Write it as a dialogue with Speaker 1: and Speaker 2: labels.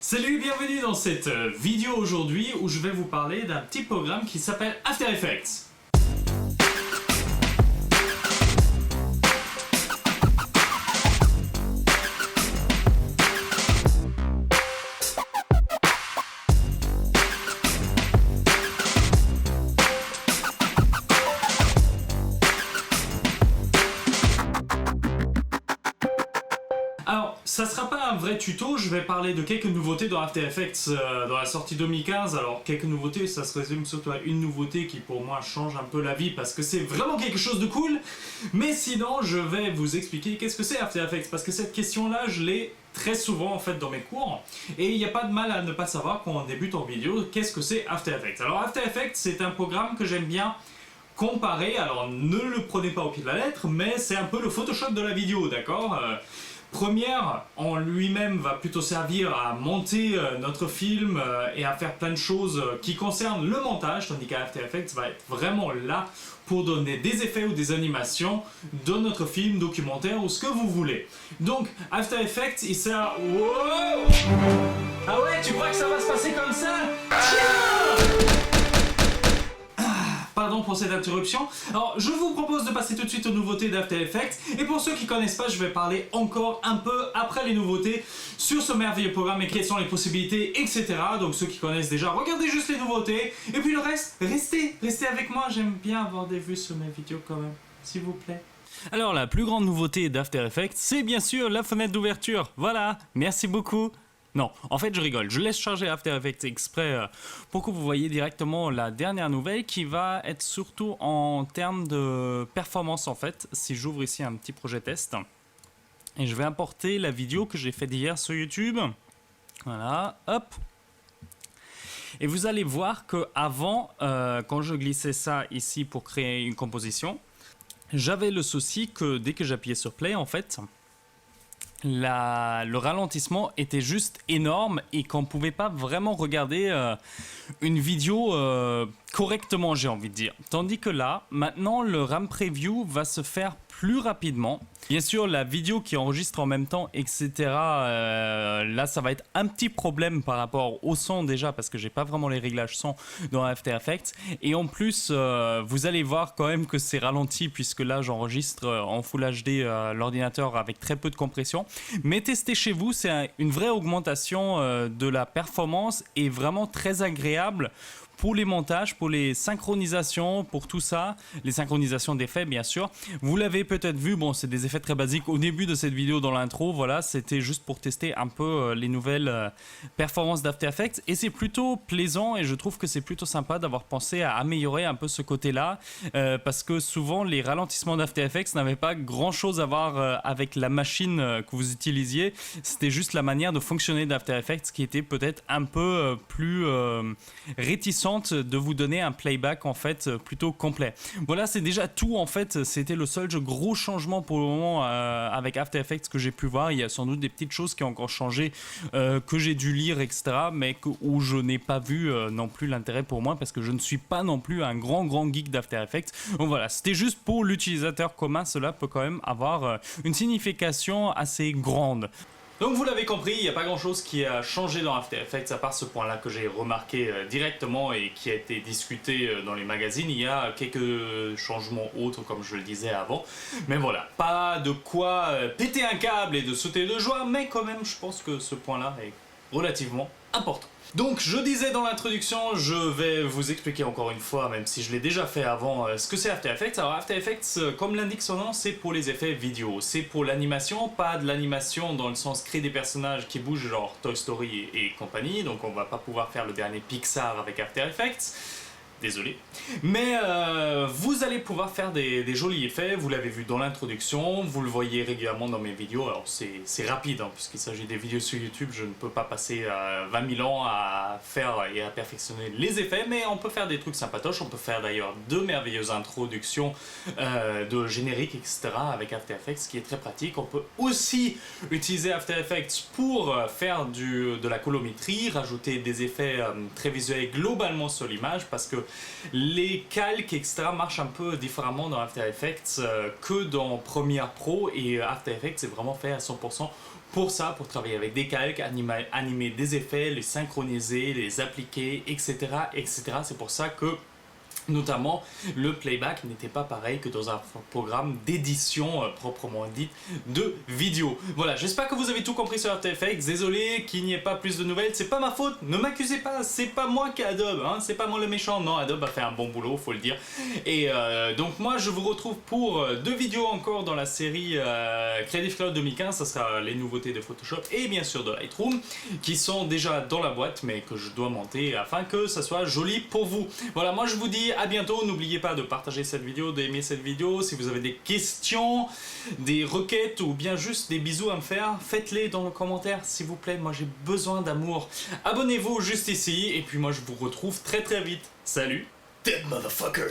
Speaker 1: Salut, bienvenue dans cette vidéo aujourd'hui où je vais vous parler d'un petit programme qui s'appelle After Effects. Alors, ça sera pas un vrai tuto, je vais parler de quelques nouveautés dans After Effects dans la sortie 2015. Alors, quelques nouveautés, ça se résume surtout à une nouveauté qui pour moi change un peu la vie parce que c'est vraiment quelque chose de cool. Mais sinon, je vais vous expliquer qu'est-ce que c'est After Effects parce que cette question-là, je l'ai très souvent en fait dans mes cours. Et il n'y a pas de mal à ne pas savoir quand on débute en vidéo qu'est-ce que c'est After Effects. Alors, After Effects, c'est un programme que j'aime bien comparer. Alors, ne le prenez pas au pied de la lettre, mais c'est un peu le Photoshop de la vidéo, d'accord Première, en lui-même, va plutôt servir à monter notre film et à faire plein de choses qui concernent le montage, tandis qu'After Effects va être vraiment là pour donner des effets ou des animations dans notre film, documentaire ou ce que vous voulez. Donc, After Effects, il sert... Wow, ah ouais, tu crois que ça va se passer comme ça? Pardon pour cette interruption. Alors, je vous propose de passer tout de suite aux nouveautés d'After Effects. Et pour ceux qui ne connaissent pas, je vais parler encore un peu après les nouveautés sur ce merveilleux programme et quelles sont les possibilités, etc. Donc ceux qui connaissent déjà, regardez juste les nouveautés. Et puis le reste, restez avec moi. J'aime bien avoir des vues sur mes vidéos quand même, s'il vous plaît. Alors, la plus grande nouveauté d'After Effects, c'est bien sûr la fenêtre d'ouverture. Voilà, merci beaucoup. Non, en fait je rigole, je laisse charger After Effects exprès pour que vous voyez directement la dernière nouvelle qui va être surtout en termes de performance en fait. Si j'ouvre ici un petit projet test et je vais importer la vidéo que j'ai faite hier sur YouTube. Voilà, hop. Et vous allez voir que avant, quand je glissais ça ici pour créer une composition, j'avais le souci que dès que j'appuyais sur play en fait, le ralentissement était juste énorme et qu'on ne pouvait pas vraiment regarder une vidéo correctement, j'ai envie de dire. Tandis que là, maintenant, le RAM Preview va se faire plus rapidement. Bien sûr, la vidéo qui enregistre en même temps, etc. Là, ça va être un petit problème par rapport au son déjà parce que j'ai pas vraiment les réglages son dans After Effects. Et en plus, vous allez voir quand même que c'est ralenti puisque là, j'enregistre en Full HD l'ordinateur avec très peu de compression. Mais testez chez vous, c'est une vraie augmentation de la performance et vraiment très agréable pour les montages, pour les synchronisations, pour tout ça, les synchronisations d'effets bien sûr. Vous l'avez peut-être vu, bon c'est des effets très basiques au début de cette vidéo dans l'intro, voilà, c'était juste pour tester un peu les nouvelles performances d'After Effects et c'est plutôt plaisant et je trouve que c'est plutôt sympa d'avoir pensé à améliorer un peu ce côté-là parce que souvent les ralentissements d'After Effects n'avaient pas grand-chose à voir avec la machine que vous utilisiez, c'était juste la manière de fonctionner d'After Effects qui était peut-être un peu plus réticente de vous donner un playback en fait plutôt complet. Voilà, c'est déjà tout en fait, c'était le seul gros changement pour le moment avec After Effects que j'ai pu voir. Il y a sans doute des petites choses qui ont encore changé que j'ai dû lire etc mais où je n'ai pas vu non plus l'intérêt pour moi parce que je ne suis pas non plus un grand geek d'After Effects. Donc voilà, c'était juste pour l'utilisateur commun, cela peut quand même avoir une signification assez grande. Donc vous l'avez compris, il n'y a pas grand chose qui a changé dans After Effects à part ce point là que j'ai remarqué directement et qui a été discuté dans les magazines. Il y a quelques changements autres comme je le disais avant, mais voilà, pas de quoi péter un câble et de sauter de joie, mais quand même je pense que ce point là est relativement important. Donc je disais dans l'introduction, je vais vous expliquer encore une fois, même si je l'ai déjà fait avant, ce que c'est After Effects. Alors After Effects, comme l'indique son nom, c'est pour les effets vidéo. C'est pour l'animation, pas de l'animation dans le sens créer des personnages qui bougent genre Toy Story et compagnie. Donc on va pas pouvoir faire le dernier Pixar avec After Effects. Désolé. Mais vous allez pouvoir faire des jolis effets, vous l'avez vu dans l'introduction, vous le voyez régulièrement dans mes vidéos, alors c'est rapide hein, puisqu'il s'agit des vidéos sur YouTube, je ne peux pas passer 20 000 ans à faire et à perfectionner les effets, mais on peut faire des trucs sympatoches, on peut faire d'ailleurs de merveilleuses introductions de génériques, etc. avec After Effects, ce qui est très pratique. On peut aussi utiliser After Effects pour faire de la colorimétrie, rajouter des effets très visuels globalement sur l'image, parce que les calques etc marchent un peu différemment dans After Effects que dans Premiere Pro et After Effects c'est vraiment fait à 100% pour ça, pour travailler avec des calques, animer des effets, les synchroniser, les appliquer, etc. etc. C'est pour ça que notamment, le playback n'était pas pareil que dans un programme d'édition proprement dite de vidéo. Voilà, j'espère que vous avez tout compris sur After Effects. Désolé qu'il n'y ait pas plus de nouvelles, c'est pas ma faute, ne m'accusez pas, c'est pas moi qui Adobe, hein, c'est pas moi le méchant. Non, Adobe a fait un bon boulot, faut le dire. Et donc moi je vous retrouve pour 2 vidéos encore dans la série Creative Cloud 2015, ça sera les nouveautés de Photoshop et bien sûr de Lightroom, qui sont déjà dans la boîte mais que je dois monter afin que ça soit joli pour vous. Voilà, moi je vous dis à bientôt, n'oubliez pas de partager cette vidéo, d'aimer cette vidéo, si vous avez des questions, des requêtes ou bien juste des bisous à me faire, faites-les dans le commentaire s'il vous plaît, moi j'ai besoin d'amour. Abonnez-vous juste ici et puis moi je vous retrouve très vite. Salut, dead motherfucker.